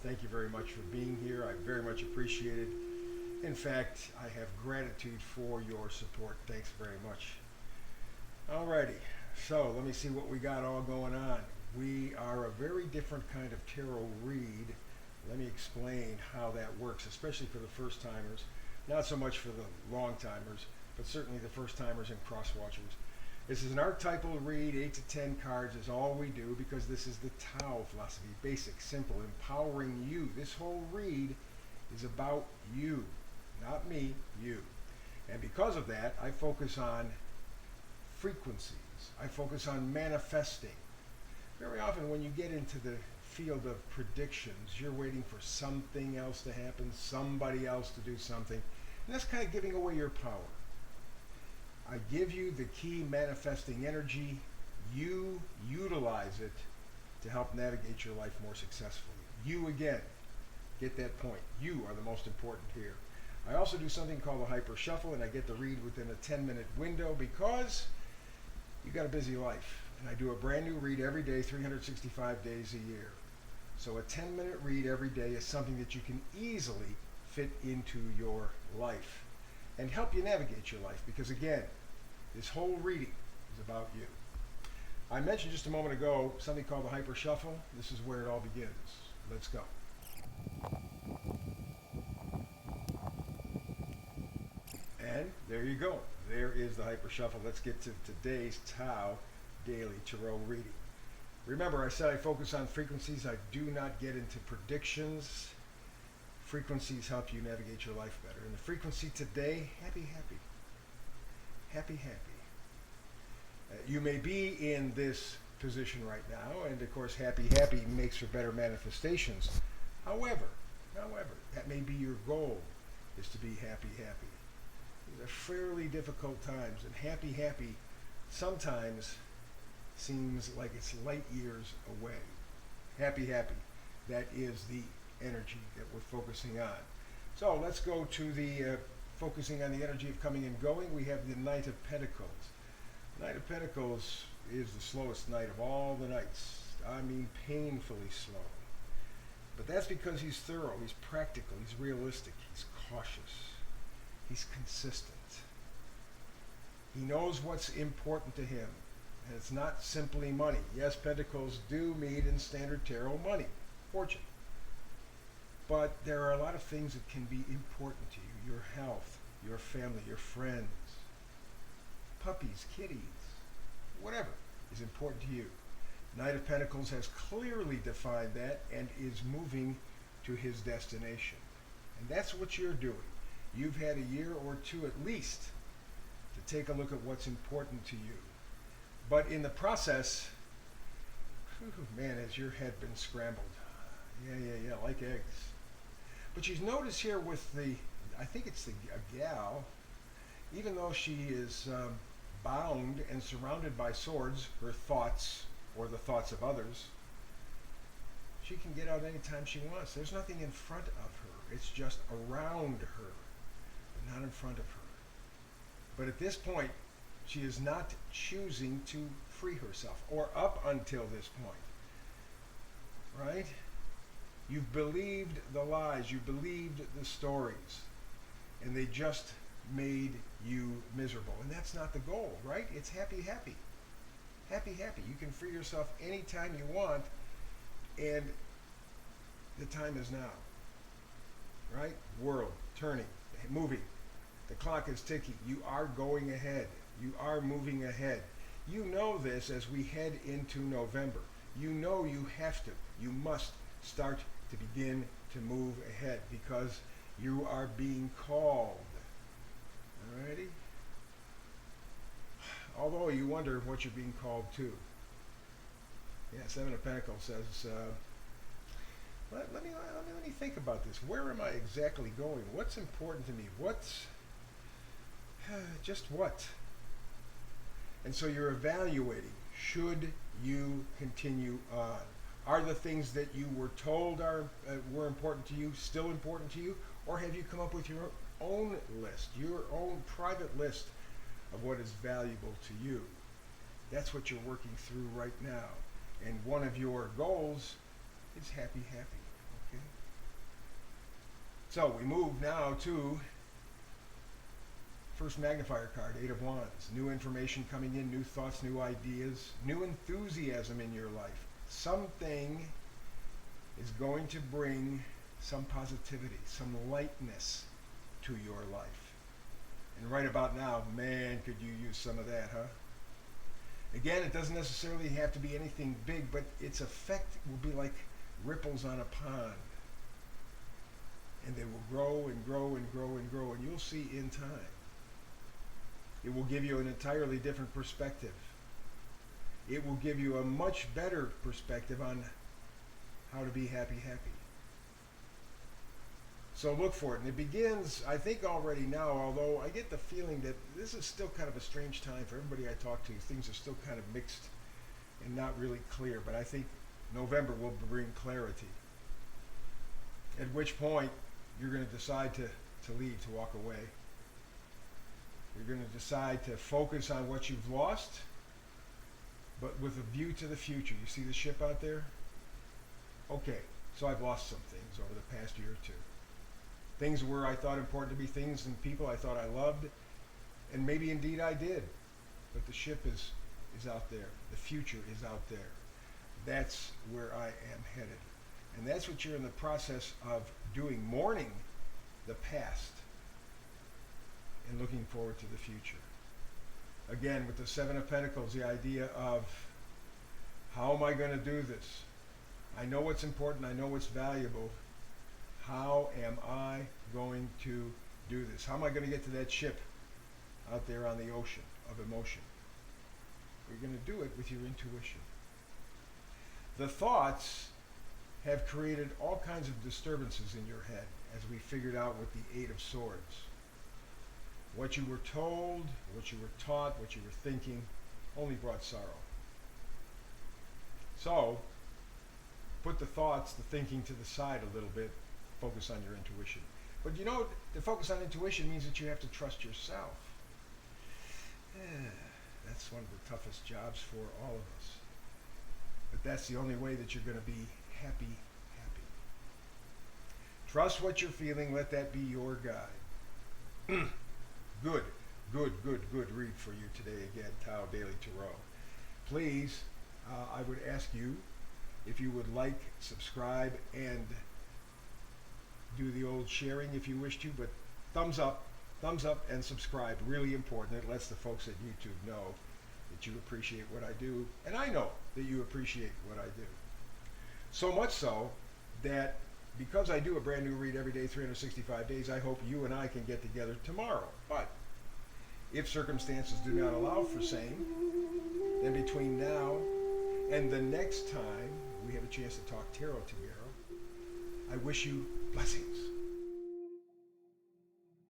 Thank you very much for being here. I very much appreciate it. In fact, I have gratitude for your support. Thanks very much. Alrighty, so let me see what we got all going on. We are a very different kind of tarot read. Let me explain how that works, especially for the first timers. Not so much for the long timers, but certainly the first timers and cross watchers. This is an archetypal read, 8 to 10 cards is all we do because this is the Tao philosophy. Basic, simple, empowering you. This whole read is about you, not me, you. And because of that, I focus on frequencies. I focus on manifesting. Very often when you get into the field of predictions, you're waiting for something else to happen, somebody else to do something, and that's kind of giving away your power. I give you the key manifesting energy. You utilize it to help navigate your life more successfully. You again, get that point. You are the most important here. I also do something called a hyper shuffle, and I get the read within a 10-minute window because you got a busy life. And I do a brand new read every day, 365 days a year. So a 10-minute read every day is something that you can easily fit into your life and help you navigate your life because again, this whole reading is about you. I mentioned just a moment ago something called the hyper shuffle. This is where it all begins. Let's go. And there you go. There is the hyper shuffle. Let's get to today's Tao Daily Tarot reading. Remember, I said I focus on frequencies. I do not get into predictions. Frequencies help you navigate your life better. And the frequency today, happy, happy. Happy, happy. You may be in this position right now, and of course, happy, happy makes for better manifestations. However, that may be your goal, is to be happy, happy. These are fairly difficult times, and happy, happy sometimes seems like it's light years away. Happy, happy. That is the energy that we're focusing on. So let's go to the focusing on the energy of coming and going. We have the Knight of Pentacles. Knight of Pentacles is the slowest knight of all the knights. I mean painfully slow. But that's because he's thorough, he's practical, he's realistic, he's cautious, he's consistent. He knows what's important to him. And it's not simply money. Yes, Pentacles do mean in standard tarot money, fortune. But there are a lot of things that can be important to you. Your health, your family, your friends, puppies, kitties, whatever is important to you. Knight of Pentacles has clearly defined that and is moving to his destination. And that's what you're doing. You've had a year or two at least to take a look at what's important to you. But in the process, man, has your head been scrambled. Yeah, like eggs. But you notice here with the, I think it's a gal, even though she is bound and surrounded by swords, her thoughts or the thoughts of others, she can get out anytime she wants. There's nothing in front of her. It's just around her, but not in front of her. But at this point, she is not choosing to free herself, or up until this point, right? You've believed the lies, you believed the stories, and they just made you miserable. And that's not the goal, right? It's happy, happy. Happy, happy. You can free yourself anytime you want, and the time is now, right? World turning, moving. The clock is ticking. You are going ahead. You are moving ahead. You know this as we head into November. You know you have to, you must start to begin to move ahead because you are being called. Alrighty? Although you wonder what you're being called to. Yeah, Seven of Pentacles says, let me think about this. Where am I exactly going? What's important to me? What's, just what? And so you're evaluating, should you continue on? Are the things that you were told were important to you still important to you? Or have you come up with your own list, your own private list of what is valuable to you? That's what you're working through right now. And one of your goals is happy, happy. Okay? So we move now to first magnifier card, Eight of Wands. New information coming in, new thoughts, new ideas, new enthusiasm in your life. Something is going to bring some positivity, some lightness to your life. And right about now, man, could you use some of that, huh? Again, it doesn't necessarily have to be anything big, but its effect will be like ripples on a pond. And they will grow and grow and grow and grow, and you'll see in time. It will give you an entirely different perspective. It will give you a much better perspective on how to be happy. So look for it. And it begins, I think, already now, although I get the feeling that this is still kind of a strange time for everybody I talk to. Things are still kind of mixed and not really clear. But I think November will bring clarity. At which point, you're going to decide to leave, to walk away. You're going to decide to focus on what you've lost, but with a view to the future. You see the ship out there? Okay, so I've lost some things over the past year or two. Things where I thought important to be, things and people I thought I loved, and maybe indeed I did. But the ship is out there. The future is out there. That's where I am headed. And that's what you're in the process of doing, mourning the past and looking forward to the future. Again, with the Seven of Pentacles, the idea of how am I going to do this? I know what's important. I know what's valuable. How am I going to do this? How am I going to get to that ship out there on the ocean of emotion? You're going to do it with your intuition. The thoughts have created all kinds of disturbances in your head, as we figured out with the Eight of Swords. What you were told, what you were taught, what you were thinking, only brought sorrow. So, put the thoughts, the thinking to the side a little bit, focus on your intuition. But you know, to focus on intuition means that you have to trust yourself. That's one of the toughest jobs for all of us. But that's the only way that you're going to be happy. Trust what you're feeling. Let that be your guide. Good read for you today again, Tao Daily Tarot. Please, I would ask you if you would like, subscribe, and do the old sharing if you wish to, but thumbs up and subscribe. Really important. It lets the folks at YouTube know that you appreciate what I do, and I know that you appreciate what I do. So much so that because I do a brand new read every day, 365 days, I hope you and I can get together tomorrow. But if circumstances do not allow for same, then between now and the next time we have a chance to talk tarot together, I wish you blessings.